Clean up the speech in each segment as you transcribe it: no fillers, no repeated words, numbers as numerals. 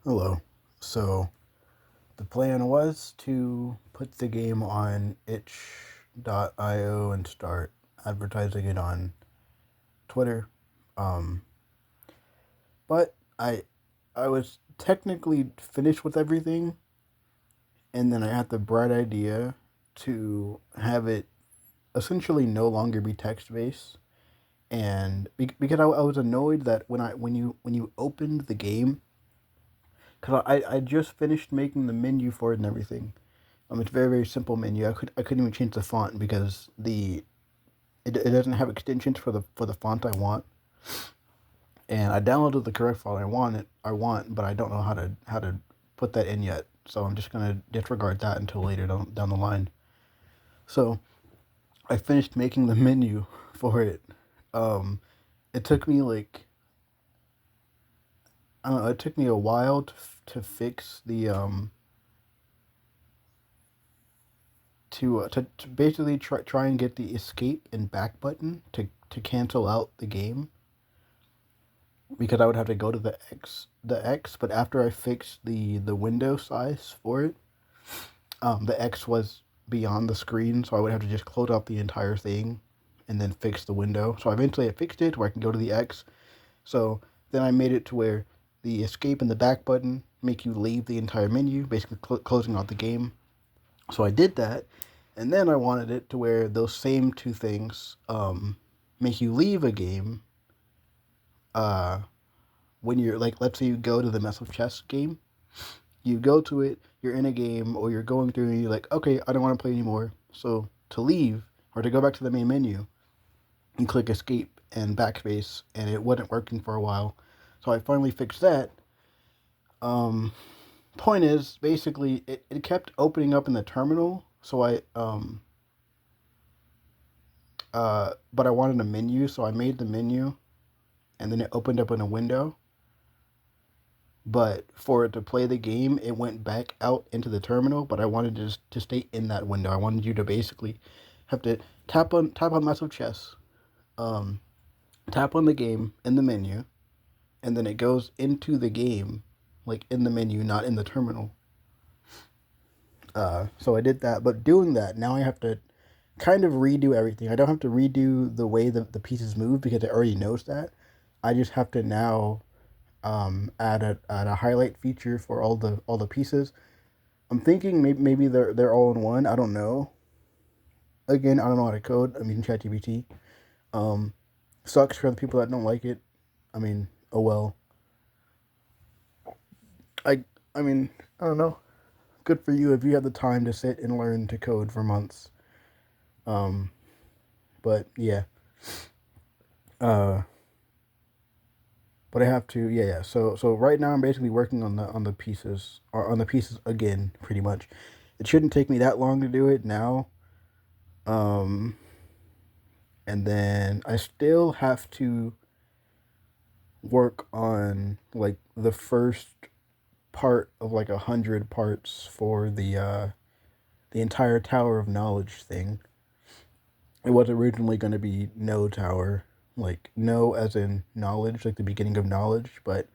Hello. So the plan was to put the game on itch.io and start advertising it on Twitter. Um, but I was technically finished with everything, and then I had the bright idea to have it essentially no longer be text based. And because I was annoyed that when you opened the game, because I just finished making the menu for it and everything. It's a very very simple menu. I couldn't even change the font because it doesn't have extensions for the font I want. And I downloaded the correct font I want, but I don't know how to put that in yet. So I'm just gonna disregard that until later down the line. So I finished making the menu for it. Um, it took me like I don't know. It took me a while to fix the to basically try and get the escape and back button to cancel out the game because I would have to go to the X. But after I fixed the window size for it, the X was beyond the screen, so I would have to just close out the entire thing and then fix the window. So eventually I fixed it where I can go to the X. So then I made it to where the escape and the back button make you leave the entire menu, basically closing out the game. So I did that, and then I wanted it to where those same two things make you leave a game uh, when you're like, let's say you go to the mess of chess game, you go to it, you're in a game, or you're going through, and you're like, okay, I don't want to play anymore. So to leave or to go back to the main menu, you click escape and backspace, and it wasn't working for a while. So I finally fixed that. Um, Point is, basically, it kept opening up in the terminal. So but I wanted a menu, so I made the menu, and then it opened up in a window. But for it to play the game, it went back out into the terminal. But I wanted to stay in that window. I wanted you to basically have to tap on massive chess, um, tap on the game in the menu, and then it goes into the game, like in the menu, not in the terminal. So I did that, but doing that now I have to kind of redo everything. I don't have to redo the way the pieces move because it already knows that. I just have to now add a highlight feature for all the pieces. I'm thinking maybe they're all in one. I don't know. Again, I don't know how to code. I'm using ChatGPT. Um, Sucks for the people that don't like it. I mean, oh well. I I mean, I don't know. Good for you if you have the time to sit and learn to code for months. Um, but yeah. Uh, but I have to, yeah. So right now I'm basically working on the pieces or on the pieces again, pretty much. It shouldn't take me that long to do it now. Um, and then I still have to work on like the first part of like 100 parts for the entire Tower of Knowledge thing. It was originally going to be No Tower, like no as in knowledge, like the beginning of knowledge, but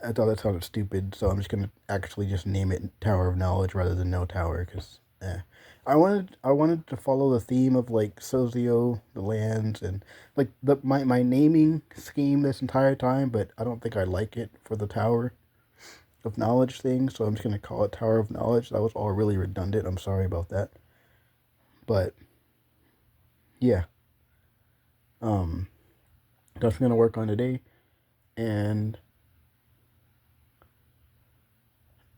I thought that sounded stupid, so I'm just gonna actually just name it Tower of Knowledge rather than No Tower, because I wanted to follow the theme of like Sozio, the lands, and like my naming scheme this entire time, but I don't think I like it for the Tower of Knowledge thing, so I'm just gonna call it Tower of Knowledge. That was all really redundant. I'm sorry about that, but yeah, um, that's gonna work on today, and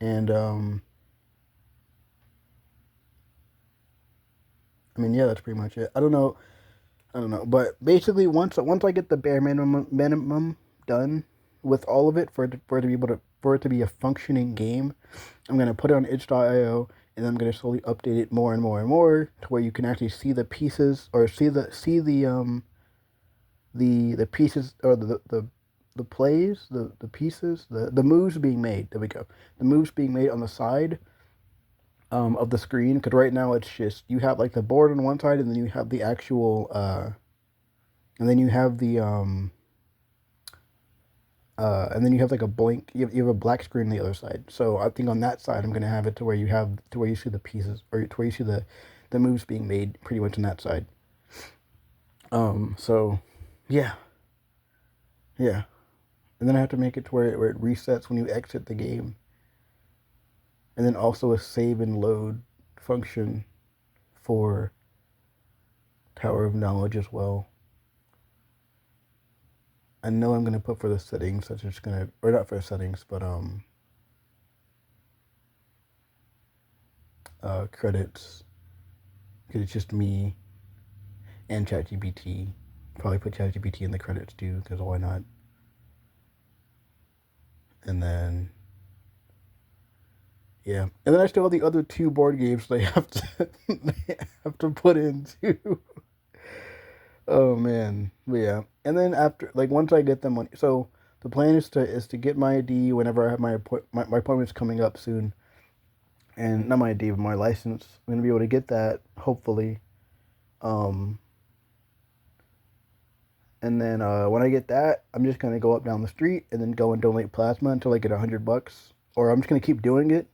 and I mean yeah, that's pretty much it. I don't know, but basically once I get the bare minimum done with all of it for it to be a functioning game, I'm gonna put it on itch.io, and I'm gonna slowly update it more and more and more to where you can actually see the pieces or see the pieces or the plays, the pieces, the moves being made. There we go. The moves being made on the side of the screen, because right now it's just you have like the board on one side, and then you have the actual and then you have And then you have like a blank. You have a black screen on the other side. So I think on that side, I'm gonna have it to where you see the pieces, or to where you see the moves being made pretty much on that side. So yeah, yeah. And then I have to make it to where it resets when you exit the game, and then also a save and load function for Tower of Knowledge as well. I know I'm gonna put for the settings. That's just gonna, or not for the settings, but credits. Because it's just me and ChatGPT. Probably put ChatGPT in the credits too, because why not? And then yeah, and then I still have the other two board games they have to they have to put in too. Oh man, but yeah. And then after, like, once I get the money, so the plan is to get my ID whenever I have my appointment's coming up soon, and not my ID, but my license. I'm gonna be able to get that hopefully. Um, and then when I get that, I'm just gonna go up down the street and then go and donate plasma until I get $100, or I'm just gonna keep doing it.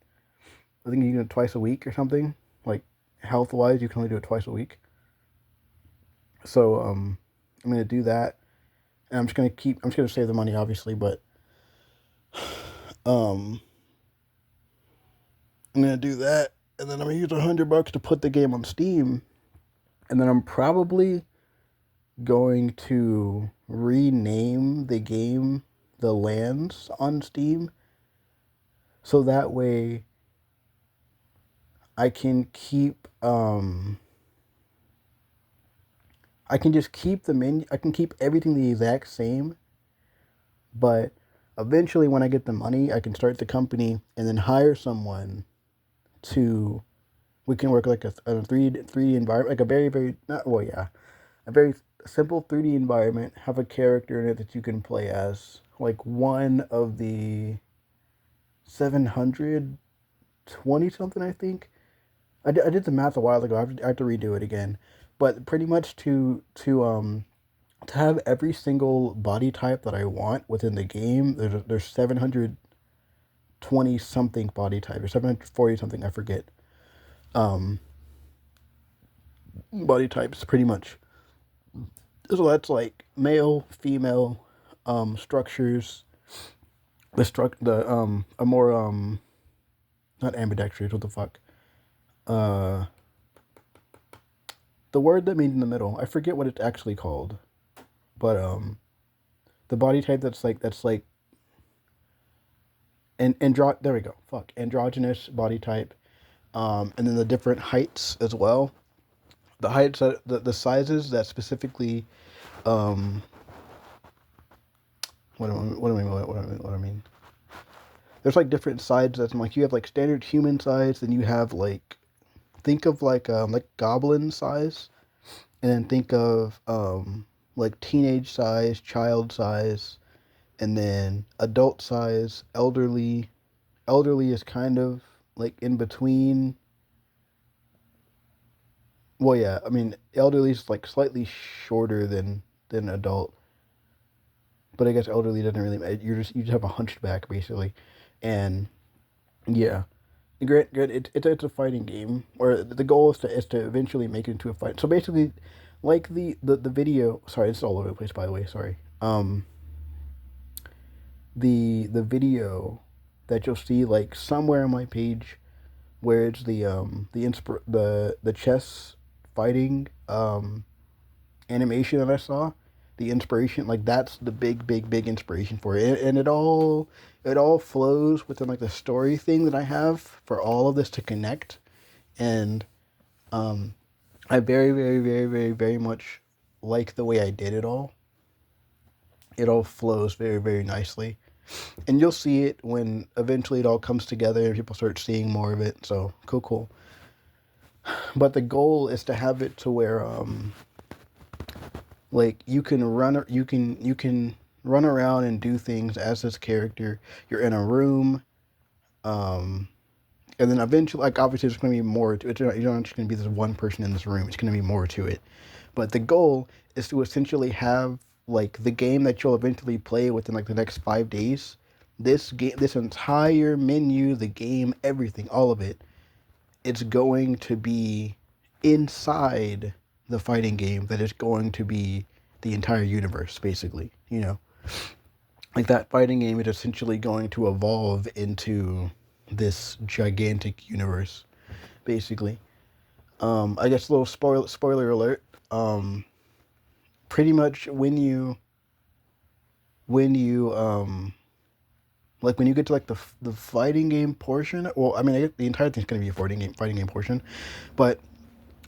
I think you can do it twice a week or something. Like, health wise, you can only do it twice a week. So I'm gonna do that, and I'm just gonna save the money obviously, but um, I'm gonna do that, and then I'm gonna use $100 to put the game on Steam, and then I'm probably going to rename the game, the lands on Steam, so that way I can keep I can just keep the menu. I can keep everything the exact same, but eventually, when I get the money, I can start the company and then hire someone to. We can work like a 3D environment, like a very very not well yeah, a very simple 3D environment. Have a character in it that you can play as, like one of the 720 something, I think. I did the math a while ago. I have to redo it again, but pretty much to have every single body type that I want within the game. There's 720 something body type, or 740 something, I forget. Um, Body types pretty much. So that's like male, female, structures. The a more not ambidextrous. What the fuck? Uh, the word that means in the middle. I forget what it's actually called, but the body type that's like there we go. Fuck, androgynous body type. And then the different heights as well. The heights, the sizes that specifically, um, what I mean. There's like different sizes. That's like you have like standard human size, then you have like, think of like goblin size, and then think of like teenage size, child size, and then adult size, elderly. Elderly is kind of like in between. Well, yeah, I mean, elderly is like slightly shorter than adult, but I guess elderly doesn't really matter. You just have a hunchback basically, and yeah, great, good. It's a fighting game, or the goal is to eventually make it into a fight. So basically, like the video. Sorry, it's all over the place. By the way, sorry. The video that you'll see like somewhere on my page, where it's the chess fighting animation that I saw, the inspiration, like that's the big inspiration for it, and it all flows within like the story thing that I have for all of this to connect, and I very much like the way I did it all. It all flows very nicely, and you'll see it when eventually it all comes together and people start seeing more of it. So cool. But the goal is to have it to where like you can run around and do things as this character. You're in a room, um, and then eventually, like obviously, there's going to be more to it. You're not just going to be this one person in this room. It's going to be more to it. But the goal is to essentially have like the game that you'll eventually play within like the next 5 days, this entire menu, the game, everything, all of it, it's going to be inside the fighting game that is going to be the entire universe, basically. Like that fighting game is essentially going to evolve into this gigantic universe, basically. I guess a little spoiler alert. Pretty much when you like when you get to like the fighting game portion. Well, I mean, the entire thing's gonna be a fighting game portion, but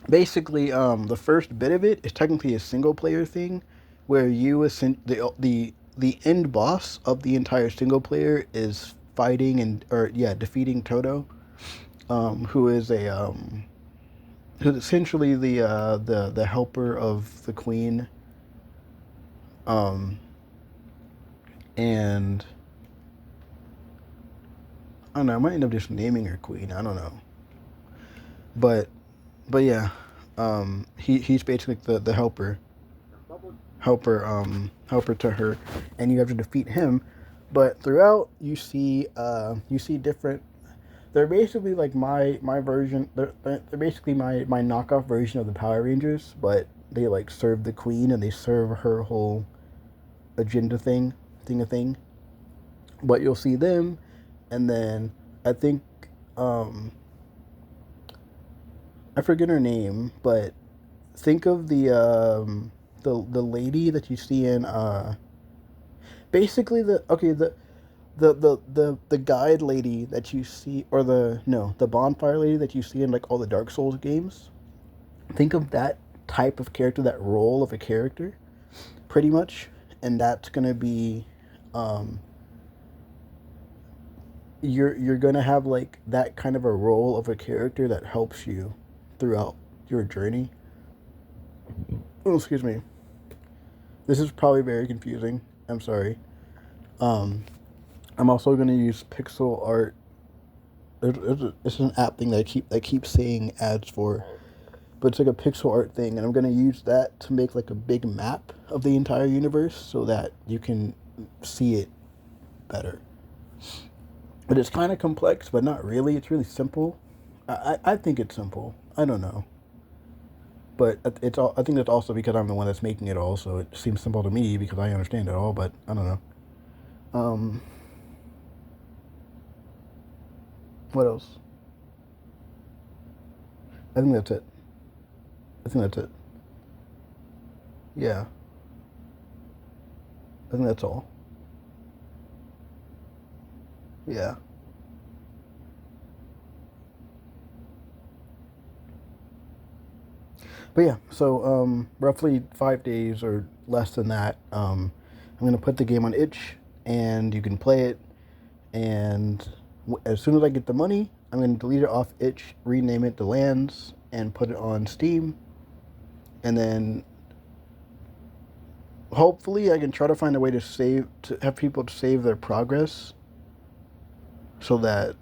basically, the first bit of it is technically a single player thing, where the end boss of the entire single player is fighting and or yeah defeating Toto, who is who's essentially the helper of the queen, um, and I don't know. I might end up just naming her queen. I don't know, but yeah, he's basically the helper to her, and you have to defeat him. But throughout, you see different. They're basically like my version. They're basically my knockoff version of the Power Rangers, but they like serve the queen and they serve her whole agenda thing. But you'll see them, and then I think um, I forget her name, but think of the lady that you see in basically the guide lady that you see, or the bonfire lady that you see in like all the Dark Souls games. Think of that type of character, that role of a character, pretty much, and that's gonna be um, you're gonna have like that kind of a role of a character that helps you throughout your journey. Oh, excuse me. This is probably very confusing. I'm sorry. Um, I'm also gonna use pixel art. It's an app thing that I keep saying ads for, but it's like a pixel art thing, and I'm gonna use that to make like a big map of the entire universe so that you can see it better. But it's kind of complex, but not really. It's really simple. I think it's simple. I don't know, but it's all. I think that's also because I'm the one that's making it all, so it seems simple to me because I understand it all. But I don't know. Um, what else? I think that's it. I think that's it. Yeah, I think that's all. Yeah. But yeah, so roughly 5 days or less than that. I'm gonna put the game on itch, and you can play it. And as soon as I get the money, I'm gonna delete it off itch, rename it to Lands, and put it on Steam. And then hopefully I can try to find a way to have people save their progress, so that.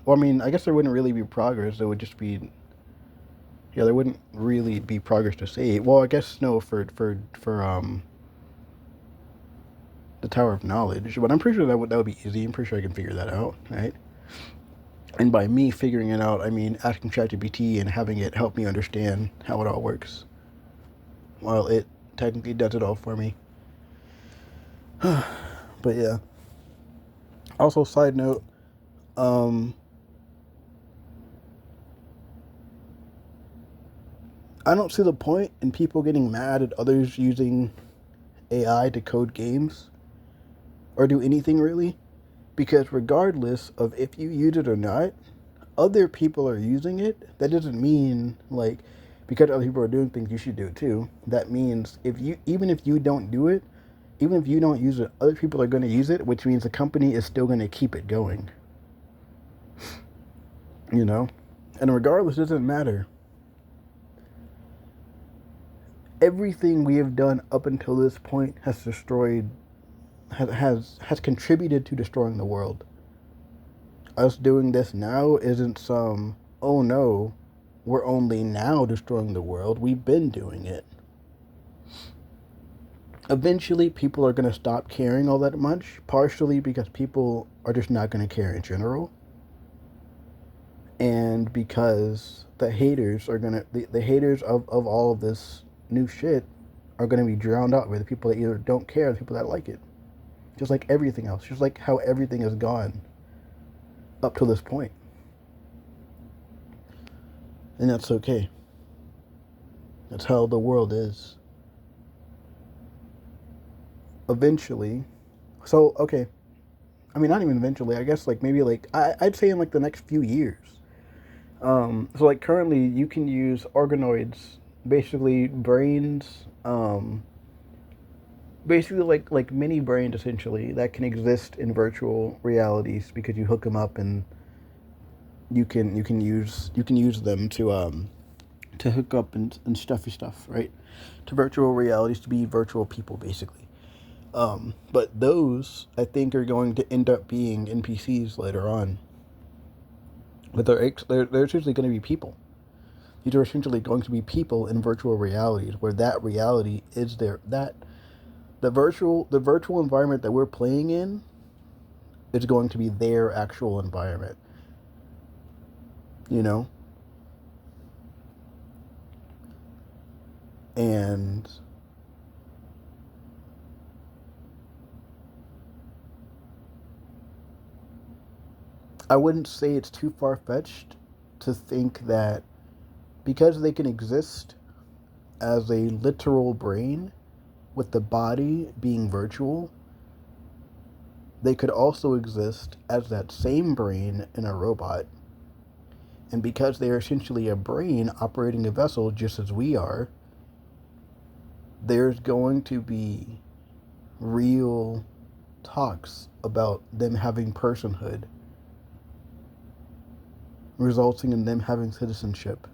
Well, I mean, I guess there wouldn't really be progress. There would just be. Yeah, there wouldn't really be progress to save. Well, I guess no for the Tower of Knowledge, but I'm pretty sure that would be easy. I'm pretty sure I can figure that out, right? And by me figuring it out, I mean asking ChatGPT and having it help me understand how it all works, while it technically does it all for me. But yeah. Also, side note, um, I don't see the point in people getting mad at others using AI to code games or do anything really, because regardless of if you use it or not, other people are using it. That doesn't mean like because other people are doing things you should do it too. That means even if you don't do it, even if you don't use it, other people are going to use it, which means the company is still going to keep it going. You know, and regardless, it doesn't matter. Everything we have done up until this point has destroyed, has contributed to destroying the world. Us doing this now isn't some, oh no, we're only now destroying the world. We've been doing it. eventually people are going to stop caring all that much, partially because people are just not going to care in general, and because the haters are going to, the haters of all of this new shit are going to be drowned out by the people that either don't care or the people that like it. Just like everything else, just like how everything has gone up to this point. And that's okay. That's how the world is. Eventually, so okay, I mean, not even eventually. I guess like maybe like I'd say in like the next few years. So like currently, you can use organoids, basically brains, basically like mini brains essentially that can exist in virtual realities because you hook them up and you can use them to hook up and stuffy stuff, right? To virtual realities to be virtual people basically. But those I think are going to end up being NPCs later on. But they're essentially going to be people. These are essentially going to be people in virtual realities where that reality is there. That the virtual environment that we're playing in is going to be their actual environment. You know, and I wouldn't say it's too far fetched to think that because they can exist as a literal brain with the body being virtual, they could also exist as that same brain in a robot. And because they are essentially a brain operating a vessel just as we are, there's going to be real talks about them having personhood, resulting in them having citizenship,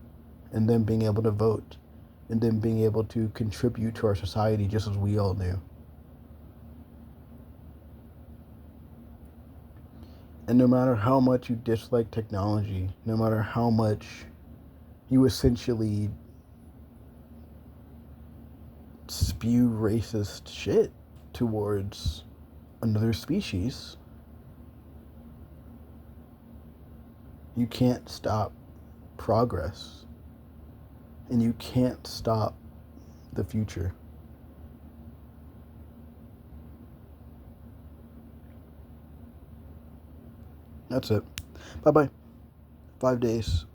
and them being able to vote, and them being able to contribute to our society just as we all do. And no matter how much you dislike technology, no matter how much you essentially spew racist shit towards another species, you can't stop progress. And you can't stop the future. That's it. Bye bye. 5 days.